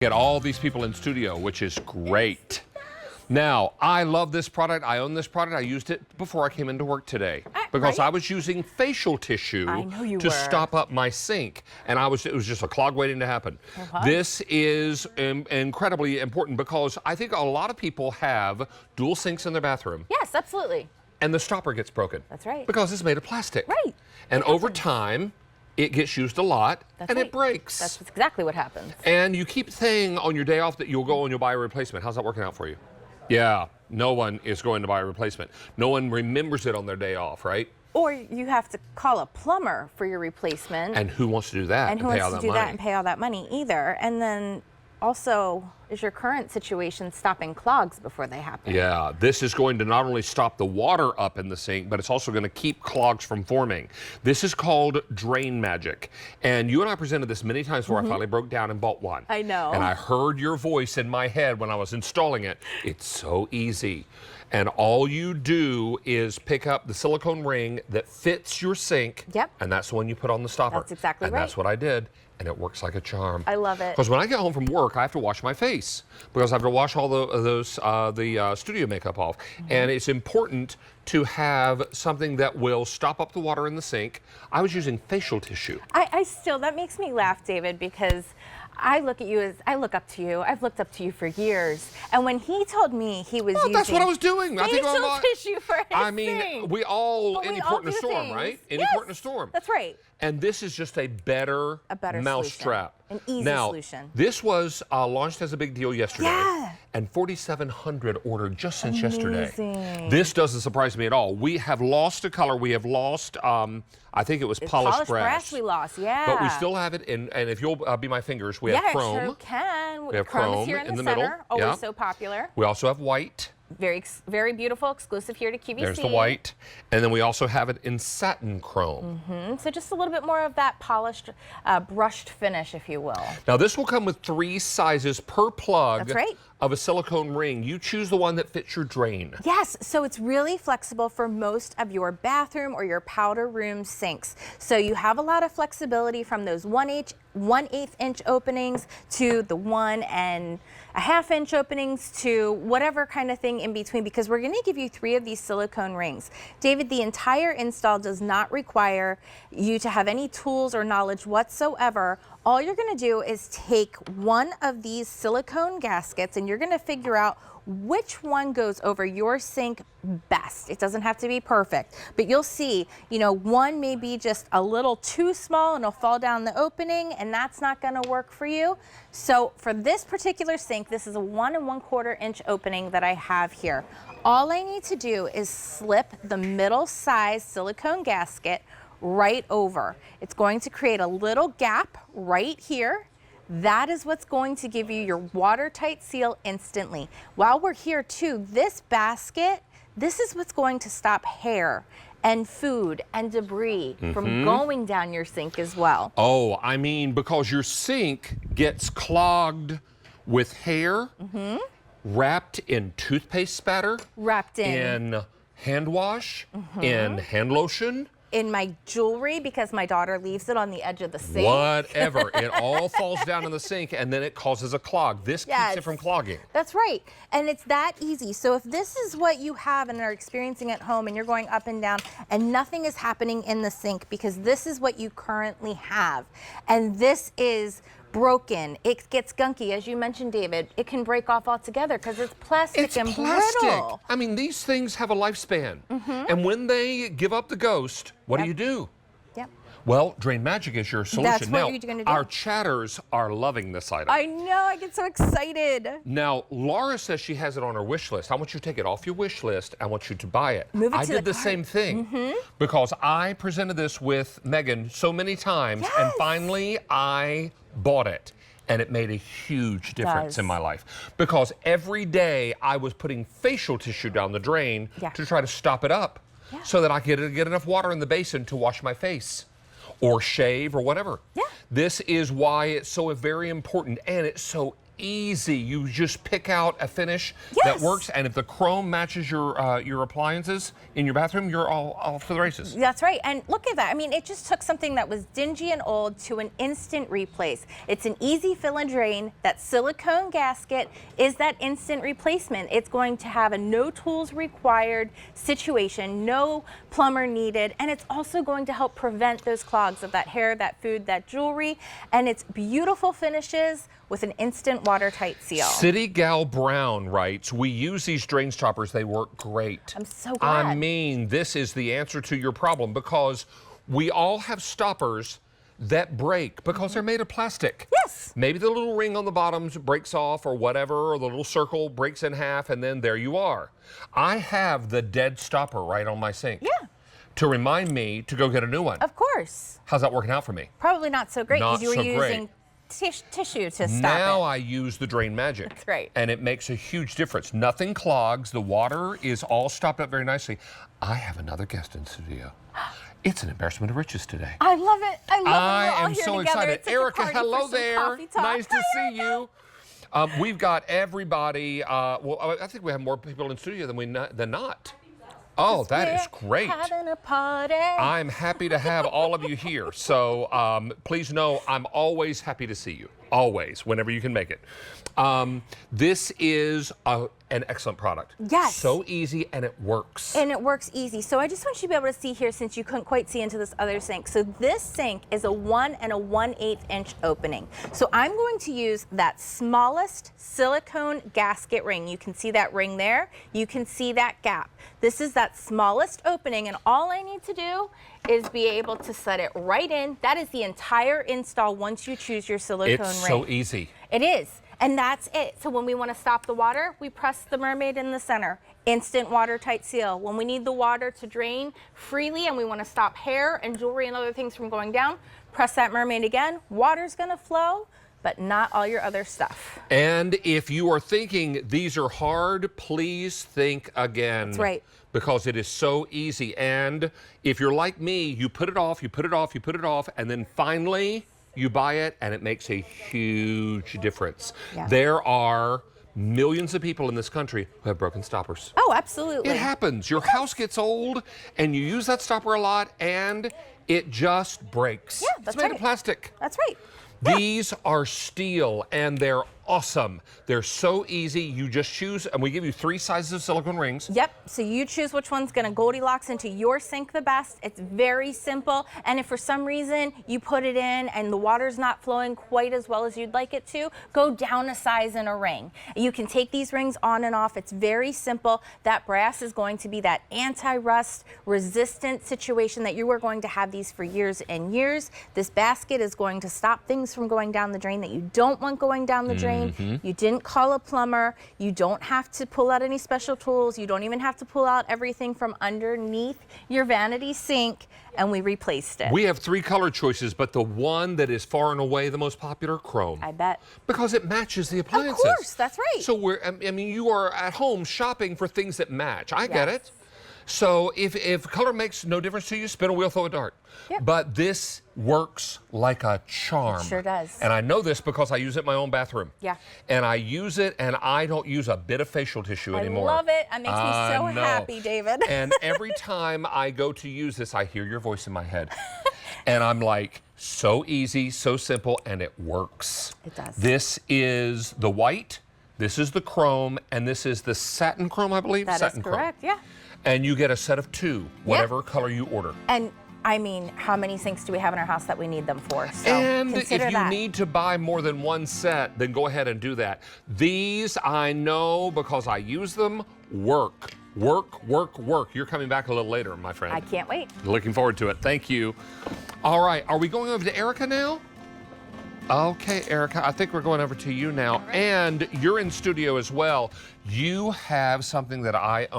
Get all these people in studio, which is great. Now, I love this product. I own this product. I used it before I came into work today because I was using facial tissue to stop up my sink, and it was just a clog waiting to happen. This is incredibly important because I think a lot of people have dual sinks in their bathroom. Yes, absolutely. And the stopper gets broken. That's right. Because it's made of plastic. Right. And over time, it gets used a lot, it breaks. That's exactly what happens. And you keep saying on your day off that you'll go and you'll buy a replacement. How's that working out for you? Yeah, no one is going to buy a replacement. No one remembers it on their day off, right? Or you have to call a plumber for your replacement. And who wants to do that? And who wants to do that and pay all that money either? And then also, is your current situation stopping clogs before they happen? Yeah, this is going to not only stop the water up in the sink, but it's also going to keep clogs from forming. This is called Drain Magic. And you and I presented this many times before I finally broke down and bought one. I know. And I heard your voice in my head when I was installing it. It's so easy. And all you do is pick up the silicone ring that fits your sink. Yep. And that's the one you put on the stopper. That's exactly right. And that's what I did. And it works like a charm. I love it. Because when I get home from work, I have to wash my face because I have to wash all the studio makeup off. And it's important to have something that will stop up the water in the sink. I was using facial tissue. That makes me laugh, David, because I look at you as I look up to you. I've looked up to you for years. And when he told me he was using that's what I was doing. facial tissue for his sink. We all any port in a storm, right? Any port in a storm. That's right. And this is just a better mousetrap. An easy solution. This was launched as a big deal yesterday. Yeah. And 4,700 ordered just since yesterday. This doesn't surprise me at all. We have lost a color. We have lost, I think it was polished brass. We lost, yeah. But we still have it in, and if you'll be my fingers, we have chrome. Yeah, sure can. We have chrome is here in the middle. Center, always so popular. We also have white. Very beautiful, exclusive here to QVC. There's the white. And then we also have it in satin chrome. So just a little bit more of that polished, brushed finish, if you will. Now this will come with 3 sizes per plug of a silicone ring. You choose the one that fits your drain. Yes, so it's really flexible for most of your bathroom or your powder room sinks. So you have a lot of flexibility from those 1/8 inch openings to the 1 1/2 inch openings to whatever kind of thing in between, because we're going to give you 3 of these silicone rings. David, the entire install does not require you to have any tools or knowledge whatsoever. All you're going to do is take one of these silicone gaskets and you're going to figure out which one goes over your sink best. It doesn't have to be perfect, but you'll see, one may be just a little too small and it'll fall down the opening, and that's not going to work for you. So for this particular sink, this is a 1 1/4 inch opening that I have here. All I need to do is slip the middle size silicone gasket right over. It's going to create a little gap right here. That is what's going to give you your watertight seal instantly. While we're here too, this basket, this is what's going to stop hair and food and debris from going down your sink as well. Oh, I mean, because your sink gets clogged with hair, wrapped in toothpaste spatter, wrapped in hand wash, in hand lotion, in my jewelry because my daughter leaves it on the edge of the sink. Whatever. It all falls down in the sink and then it causes a clog. This keeps it from clogging. That's right. And it's that easy. So if this is what you have and are experiencing at home and you're going up and down and nothing is happening in the sink because this is what you currently have, and this is broken, it gets gunky, as you mentioned, David, it can break off altogether because it's plastic and brittle. I mean, these things have a lifespan. And when they give up the ghost, what do you do? Well, Drain Magic is your solution. That's what you're going to do. Our chatters are loving this item. I know, I get so excited. Now, Laura says she has it on her wish list. I want you to take it off your wish list. I want you to buy it. I did the same thing because I presented this with Megan so many times, and finally I bought it. And it made a huge difference in my life because every day I was putting facial tissue down the drain to try to stop it up so that I could get enough water in the basin to wash my face or shave or whatever. This is why it's so very important, and it's so easy. You just pick out a finish that works, and if the chrome matches your appliances in your bathroom, you're all off to the races. That's right, and look at that. I mean, it just took something that was dingy and old to an instant replace. It's an easy fill and drain. That silicone gasket is that instant replacement. It's going to have a no tools required situation, no plumber needed, and it's also going to help prevent those clogs of that hair, that food, that jewelry, and it's beautiful finishes with an instant watertight seal. City Gal Brown writes, we use these drain stoppers, they work great. I'm so glad. I mean, this is the answer to your problem, because we all have stoppers that break because they're made of plastic. Yes. Maybe the little ring on the bottom breaks off or whatever, or the little circle breaks in half, and then there you are. I have the dead stopper right on my sink. Yeah. To remind me to go get a new one. Of course. How's that working out for me? Probably not so great because you were Not so using tissue to stop Now it. I use the Drain Magic. That's right. And it makes a huge difference. Nothing clogs. The water is all stopped up very nicely. I have another guest in studio. It's an embarrassment of riches today. I love it. I love it. We're all am here so together. excited. It's like a Erica, party hello for some there. coffee talk. Nice to Hi, see you. We've got everybody. Well, I think we have more people in studio than not. Oh, that is great. Having a party. I'm happy to have all of you here. So please know I'm always happy to see you. Always, whenever you can make it. This is an excellent product. Yes. So easy, and it works. And it works easy. So I just want you to be able to see here, since you couldn't quite see into this other sink. So this sink is a 1 1/8 inch opening. So I'm going to use that smallest silicone gasket ring. You can see that ring there. You can see that gap. This is that smallest opening, and all I need to do is be able to set it right in. That is the entire install once you choose your silicone ring. It's so easy. It is. And that's it. So when we want to stop the water, we press the Mer-Maid in the center. Instant watertight seal. When we need the water to drain freely and we want to stop hair and jewelry and other things from going down, press that Mer-Maid again. Water's going to flow, but not all your other stuff. And if you are thinking these are hard, please think again. That's right. Because it is so easy. And if you're like me, you put it off, you put it off, you put it off, and then finally you buy it, and it makes a huge difference. Yeah. There are millions of people in this country who have broken stoppers. Oh, absolutely. It happens. Your house gets old, and you use that stopper a lot, and it just breaks. Yeah, that's It's made right. of plastic. That's right. Yeah. These are steel, and they're awesome. They're so easy. You just choose, and we give you 3 sizes of silicone rings. Yep, so you choose which one's gonna Goldilocks into your sink the best. It's very simple, and if for some reason you put it in and the water's not flowing quite as well as you'd like it to, go down a size in a ring. You can take these rings on and off. It's very simple. That brass is going to be that anti-rust resistant situation that you are going to have these for years and years. This basket is going to stop things from going down the drain that you don't want going down the drain. You didn't call a plumber. You don't have to pull out any special tools. You don't even have to pull out everything from underneath your vanity sink, and we replaced it. We have 3 color choices, but the one that is far and away the most popular, chrome. I bet. Because it matches the Of appliances. course, that's right. So I mean, you are at home shopping for things that match. I get it. So if color makes no difference to you, spin a wheel, throw a dart. Yep. But this works like a charm. It sure does. And I know this because I use it in my own bathroom. Yeah. And I use it, and I don't use a bit of facial tissue anymore. I love it. It makes me so I know. happy, David. And every time I go to use this, I hear your voice in my head. And I'm like, so easy, so simple, and it works. It does. This is the white, this is the chrome, and this is the satin chrome, I believe. That is satin correct, chrome. yeah. And you get a set of 2, whatever color you order. And I mean, how many sinks do we have in our house that we need them for? So And if consider you that. need to buy more than 1 set, then go ahead and do that. These, I know because I use them, work. Work, work, work. You're coming back a little later, my friend. I can't wait. Looking forward to it. Thank you. All right, are we going over to Erica now? Okay, Erica, I think we're going over to you now. And you're in studio as well. You have something that I own.